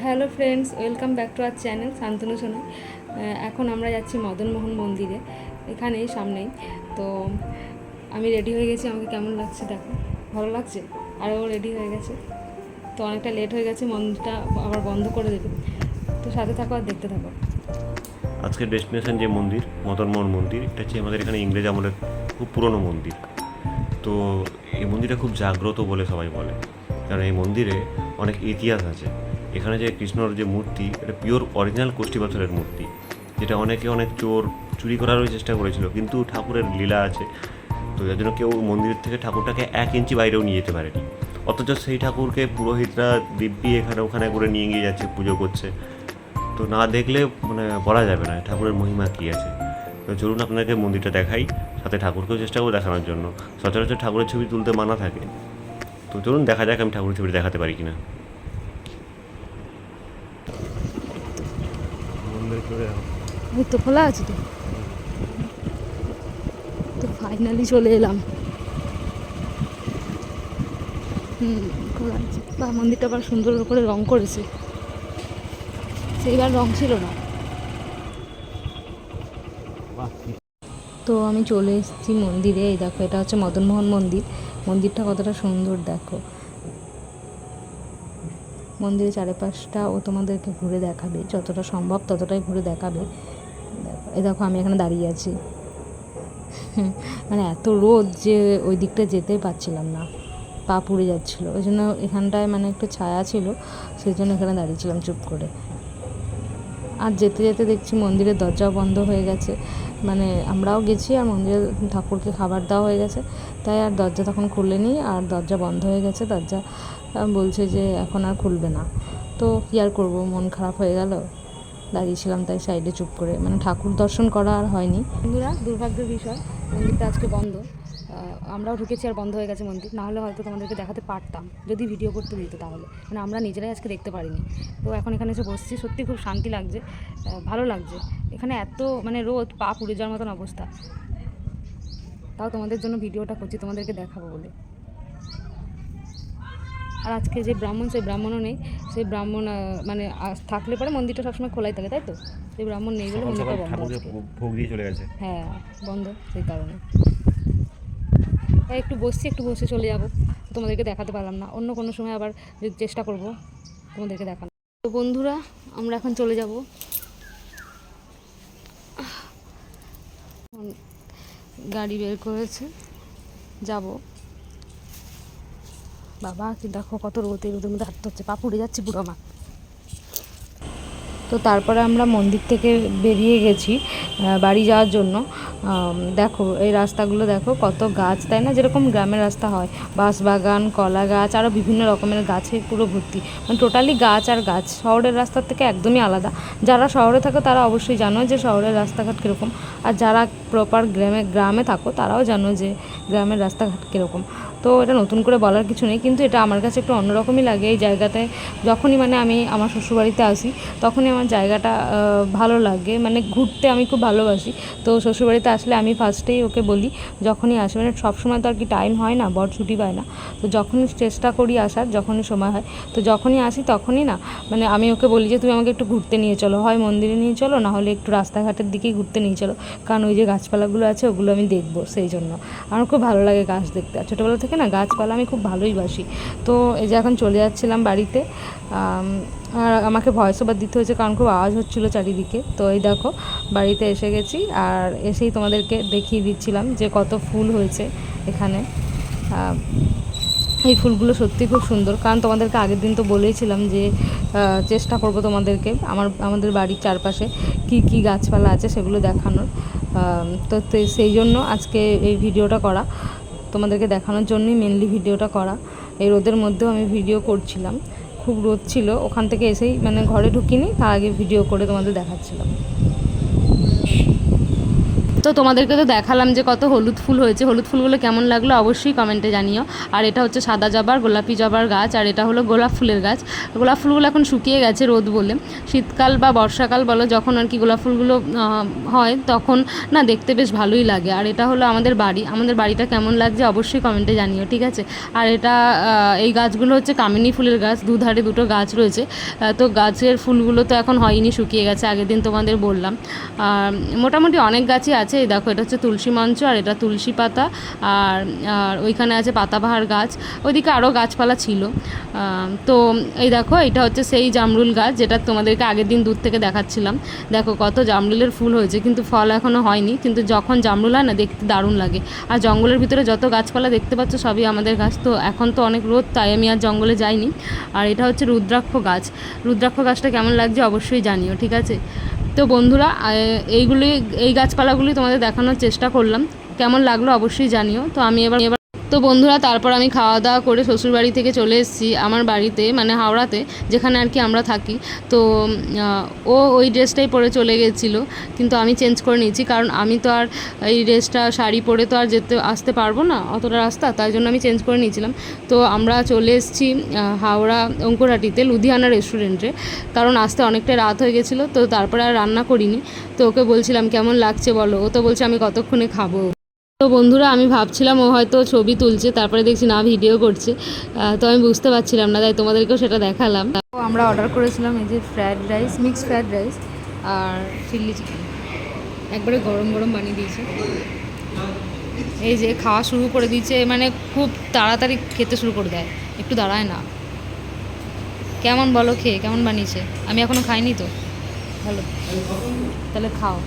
Hello friends, welcome back to our channel Shantanu সোনা। এখন আমরা যাচ্ছি মদনমোহন মন্দিরে, এখানেই সামনেই। তো আমি রেডি হয়ে গেছি, আমাকে কেমন লাগছে দেখো, ভালো লাগছে। আর ও রেডি হয়ে গেছে। তো অনেকটা লেট হয়ে গেছে, মন্দিরটা আবার বন্ধ করে দেবে। তো সাথে থাকো আর দেখতে থাকো। আজকের ডেস্টিনেশন যে মন্দির, মদনমোহন মন্দির, এটা হচ্ছে আমাদের এখানে ইংরেজ আমলের খুব পুরনো মন্দির। তো এই মন্দিরটা খুব জাগ্রত বলে সবাই বলে, কারণ এই মন্দিরে অনেক ইতিহাস আছে। এখানে যে কৃষ্ণর যে মূর্তি, এটা পিওর অরিজিনাল কোষ্ঠী পাথরের মূর্তি, যেটা অনেক চোর চুরি করারও চেষ্টা করেছিল, কিন্তু ঠাকুরের লীলা আছে। তো যার জন্য কেউ মন্দির থেকে ঠাকুরটাকে 1 ইঞ্চি বাইরেও নিয়ে যেতে পারেনি। অথচ সেই ঠাকুরকে পুরোহিতরা দিব্যি এখানে ওখানে করে নিয়ে গিয়ে যাচ্ছে, পুজো করছে। তো না দেখলে বলা যাবে না ঠাকুরের মহিমা কী আছে। তো চলুন আপনাকে মন্দিরটা দেখাই, সাথে ঠাকুরকেও চেষ্টা করবো দেখানোর জন্য। সচরাচর ঠাকুরের ছবি তুলতে মানা থাকে, তো চলুন দেখা যাক আমি ঠাকুরের ছবিটা দেখাতে পারি কিনা। ওই তো খোলা আছে তো। তো ফাইনালি চলে এলাম। খোলা আছে। বা মন্দিরটা আবার সুন্দর করে রং করেছে, সেইবার রং ছিল না। তো আমি চলে এসেছি মন্দিরে। এই দেখো, এটা হচ্ছে মদনমোহন মন্দির। মন্দিরটা কতটা সুন্দর দেখো। মন্দিরের চারিপাশটা ও তোমাদেরকে ঘুরে দেখাবে, যতটা সম্ভব ততটাই ঘুরে দেখাবে। এই দেখো, আমি এখানে দাঁড়িয়ে আছি। মানে এত রোদ যে ওই দিকটা যেতে পারছিলাম না, পা পুড়ে যাচ্ছিলো। ওই জন্য এখানটায় একটু ছায়া ছিল, সেই জন্য এখানে দাঁড়িয়েছিলাম চুপ করে। আর যেতে যেতে দেখছি মন্দিরের দরজাও বন্ধ হয়ে গেছে। আমরাও গেছি আর মন্দিরের ঠাকুরকে খাবার দেওয়া হয়ে গেছে, তাই আর দরজা তখন খুলেনি, আর দরজা বন্ধ হয়ে গেছে। দরজা বলছে যে এখন আর খুলবে না। তো কী আর করবো, মন খারাপ হয়ে গেল। দাঁড়িয়েছিলাম তাই সাইডে চুপ করে, ঠাকুর দর্শন করা আর হয়নি। বন্ধুরা, দুর্ভাগ্যের বিষয়, মন্দিরটা আজকে বন্ধ। আমরাও ঢুকেছি আর বন্ধ হয়ে গেছে মন্দির। নাহলে হয়তো তোমাদেরকে দেখাতে পারতাম, যদি ভিডিও করতে দিত তাহলে। আমরা নিজেরাই আজকে দেখতে পারিনি। তো এখন এখানে এসে বসছি, সত্যি খুব শান্তি লাগছে, ভালো লাগছে। এখানে এত রোদ, পা পুড়ে যাওয়ার মতন অবস্থা। তাও তোমাদের জন্য ভিডিওটা করছি, তোমাদেরকে দেখাবো বলে। আর আজকে যে ব্রাহ্মণ, সেই ব্রাহ্মণও নেই। সেই ব্রাহ্মণ থাকলে পরে মন্দিরটা সবসময় খোলাই থাকে, তাই তো? সেই ব্রাহ্মণ নেই বলে মন্দিরটা বন্ধ আজকে। ভোগ দিয়ে চলে গেছে। হ্যাঁ, বন্ধ সেই কারণে। তাই একটু বসে চলে যাব। তোমাদেরকে দেখাতে পারলাম না, অন্য কোনো সময় আবার যদি চেষ্টা করব তোমাদেরকে দেখানো। তো বন্ধুরা, আমরা এখন চলে যাব। গাড়ি বের করেছে, যাব। বাবা, কি দেখো কত রোদের মধ্যে হাঁটতে হচ্ছে, পা পুড়ে যাচ্ছে পুরো আমার। তো তারপরে আমরা মন্দির থেকে বেরিয়ে গেছি বাড়ি যাওয়ার জন্য। দেখো এই রাস্তাগুলো দেখো, কত গাছ, তাই না? যেরকম গ্রামের রাস্তা হয়, বাঁশবাগান, কলা গাছ, আরও বিভিন্ন রকমের গাছে পুরো ভর্তি। টোটালি গাছ আর গাছ। শহরের রাস্তার থেকে একদমই আলাদা। যারা শহরে থাকো তারা অবশ্যই জানো যে শহরের রাস্তাঘাট কীরকম, আর যারা প্রপার গ্রামে থাকো তারাও জানো যে গ্রামের রাস্তাঘাট কীরকম। তো এটা নতুন করে বলার কিছু নেই, কিন্তু এটা আমার কাছে একটু অন্যরকমই লাগে। এই জায়গাতে যখনই আমি আমার শ্বশুরবাড়িতে আসি, তখনই আমার জায়গাটা ভালো লাগে। ঘুরতে আমি খুব ভালোবাসি। তো শ্বশুরবাড়িতে আসলে আমি ফার্স্টেই ওকে বলি, যখনই আসে, সবসময় তো আর কি টাইম হয় না, বর ছুটি পায় না। তো যখনই চেষ্টা করি আসার, যখনই সময় হয়, তো যখনই আসি তখনই না আমি ওকে বলি যে তুমি আমাকে একটু ঘুরতে নিয়ে চলো, হয় মন্দিরে নিয়ে চলো, না হলে একটু রাস্তাঘাটের দিকেই ঘুরতে নিয়ে চলো, কারণ ওই যে গাছপালাগুলো আছে ওগুলো আমি দেখবো। সেই জন্য আমার খুব ভালো লাগে গাছ দেখতে, আর ছোটোবেলা থেকে না গাছপালা আমি খুব ভালোই বাসি। তো এই যে এখন চলে যাচ্ছিলাম বাড়িতে। আর আমাকে ভয়েস ওভার দিতে হয়েছে, কারণ খুব আওয়াজ হচ্ছিলো চারিদিকে। তো এই দেখো, বাড়িতে এসে গেছি, আর এসেই তোমাদেরকে দেখিয়ে দিচ্ছিলাম যে কত ফুল হয়েছে এখানে। এই ফুলগুলো সত্যি খুব সুন্দর, কারণ তোমাদেরকে আগের দিন তো বলেইছিলাম যে চেষ্টা করব তোমাদেরকে আমাদের বাড়ির চারপাশে কি কি গাছপালা আছে সেগুলো দেখানোর। তো সেই জন্য আজকে এই ভিডিওটা করা, তোমাদেরকে দেখানোর জন্যই মেনলি ভিডিওটা করা। এই রোদের মধ্যেও আমি ভিডিও করছিলাম, খুব রোদ ছিল। ওখান থেকে এসেই ঘরে ঢুকিনি, তার আগে ভিডিও করে তোমাদের দেখাচ্ছিলাম। তো তোমাদেরকে তো দেখালাম যে কত হলুদ ফুল হয়েছে, হলুদ ফুলগুলো কেমন লাগলো অবশ্যই কমেন্টে জানিও। আর এটা হচ্ছে সাদা জবার, গোলাপি জবার গাছ, আর এটা হলো গোলাপ ফুলের গাছ। গোলাপ ফুলগুলো এখন শুকিয়ে গেছে রোদ বলে। শীতকাল বা বর্ষাকাল বলো, যখন আর কি গোলাপ ফুলগুলো হয় তখন না দেখতে বেশ ভালোই লাগে। আর এটা হলো আমাদের বাড়ি, আমাদের বাড়িটা কেমন লাগছে অবশ্যই কমেন্টে জানিও, ঠিক আছে। আর এটা এই গাছগুলো হচ্ছে কামিনী ফুলের গাছ, দুধারে দুটো গাছ রয়েছে। তো গাছের ফুলগুলো তো এখন হয়নি, শুকিয়ে গেছে, আগের দিন তোমাদের বললাম। আর মোটামুটি অনেক গাছই আছে। এই দেখো এটা হচ্ছে তুলসী মঞ্চ, আর এটা তুলসী পাতা, আর আর ওইখানে আছে পাতাবাহার গাছ, ওইদিকে আরও গাছপালা ছিল। তো এই দেখো এটা হচ্ছে সেই জামরুল গাছ যেটা তোমাদেরকে আগের দিন দূর থেকে দেখাচ্ছিলাম। দেখো কত জামরুলের ফুল হয়েছে, কিন্তু ফল এখনও হয়নি, কিন্তু যখন জামরুল হয় না দেখতে দারুণ লাগে। আর জঙ্গলের ভিতরে যত গাছপালা দেখতে পাচ্ছ সবই আমাদের গাছ। তো এখন তো অনেক রোদ, তাই আমি আর জঙ্গলে যাইনি। আর এটা হচ্ছে রুদ্রাক্ষ গাছ, রুদ্রাক্ষ গাছটা কেমন লাগছে অবশ্যই জানিও, ঠিক আছে। তো বন্ধুরা এই গাছপালাগুলি তোমাদের দেখানোর চেষ্টা করলাম, কেমন লাগলো অবশ্যই জানিও। তো আমি এবার তো বন্ধুরা তারপর আমি খাওয়া দাওয়া করে শ্বশুরবাড়ি থেকে চলে এসেছি আমার বাড়িতে, মানে হাওড়াতে, যেখানে আর কি আমরা থাকি। তো ও ওই ড্রেসটাই পরে চলে গেছিলো, কিন্তু আমি চেঞ্জ করে নিয়েছি, কারণ আমি তো আর এই ড্রেসটা শাড়ি পরে তো আর আসতে পারবো না অতটা রাস্তা, তাই জন্য আমি চেঞ্জ করে নিয়েছিলাম। তো আমরা চলে এসেছি হাওড়া অঙ্কুরহাটিতে লুধিয়ানা রেস্টুরেন্টে, কারণ আসতে অনেকটা রাত হয়ে গেছিলো। তো তারপরে আর রান্না করিনি। তো ওকে বলছিলাম কেমন লাগছে বলো, ও তো বলছে আমি কতক্ষণে খাবো। তো বন্ধুরা আমি ভাবছিলাম ও হয়তো ছবি তুলছে, তারপরে দেখছি না ভিডিও করছে। তো আমি বুঝতে পারছিলাম না, তাই তোমাদেরকেও সেটা দেখালাম। আমরা অর্ডার করেছিলাম এই যে fried rice, mixed fried rice আর চিলি চিকেন, একবারে গরম গরম বানিয়ে দিয়েছে। এই যে খাওয়া শুরু করে দিয়েছে, মানে খুব তাড়াতাড়ি খেতে শুরু করে দেয়, একটু দাঁড়ায় না। কেমন বলো খেয়ে, কেমন বানিয়েছে? আমি এখনও খাইনি তো, ভালো, তাহলে খাও।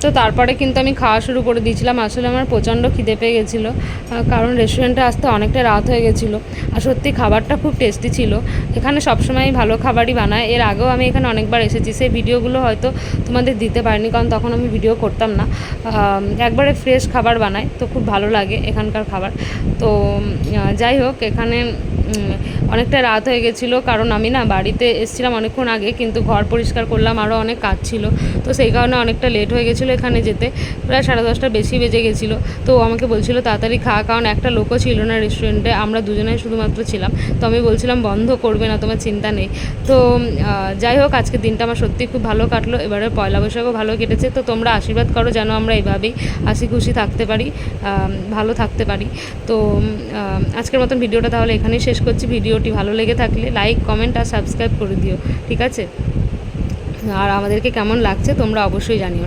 তো তারপরে কিন্তু আমি খাওয়া শুরু করে দিয়েছিলাম। আসলে আমার প্রচণ্ড খিদে পেয়ে গেছিলো, কারণ রেস্টুরেন্টে আসতে অনেকটা রাত হয়ে গেছিলো। আর সত্যি খাবারটা খুব টেস্টি ছিল। এখানে সবসময় ভালো খাবারই বানায়, এর আগেও আমি এখানে অনেকবার এসেছি, সেই ভিডিওগুলো হয়তো তোমাদের দিতে পারিনি, কারণ তখন আমি ভিডিও করতাম না। একবারে ফ্রেশ খাবার বানায়, তো খুব ভালো লাগে এখানকার খাবার। তো যাই হোক, এখানে অনেকটা রাত হয়ে গেছিলো, কারণ আমি না বাড়িতে এসেছিলাম অনেকক্ষণ আগে, কিন্তু ঘর পরিষ্কার করলাম, আরও অনেক কাজ ছিল, তো সেই কারণে অনেকটা লেট হয়ে গেছিলো এখানে যেতে, প্রায় 10:30টার বেশি বেজে গেছিলো। তো ও আমাকে বলছিল তাড়াতাড়ি খাওয়া, কারণ একটা লোকও ছিল না রেস্টুরেন্টে, আমরা দুজনেই শুধুমাত্র ছিলাম। তো আমি বলছিলাম বন্ধ করবে না, তোমার চিন্তা নেই। তো যাই হোক, আজকের দিনটা আমার সত্যিই খুব ভালো কাটলো। এবারে পয়লা বৈশাখও ভালো কেটেছে। তো তোমরা আশীর্বাদ করো যেন আমরা এইভাবেই হাসি খুশি থাকতে পারি, ভালো থাকতে পারি। তো আজকের মতন ভিডিওটা তাহলে এখানেই শেষ করছি। ভিডিওটি ভালো লেগে থাকলে লাইক, কমেন্ট আর সাবস্ক্রাইব করে দিও, ঠিক আছে। আর আমাদেরকে কেমন লাগছে তোমরা অবশ্যই জানিও।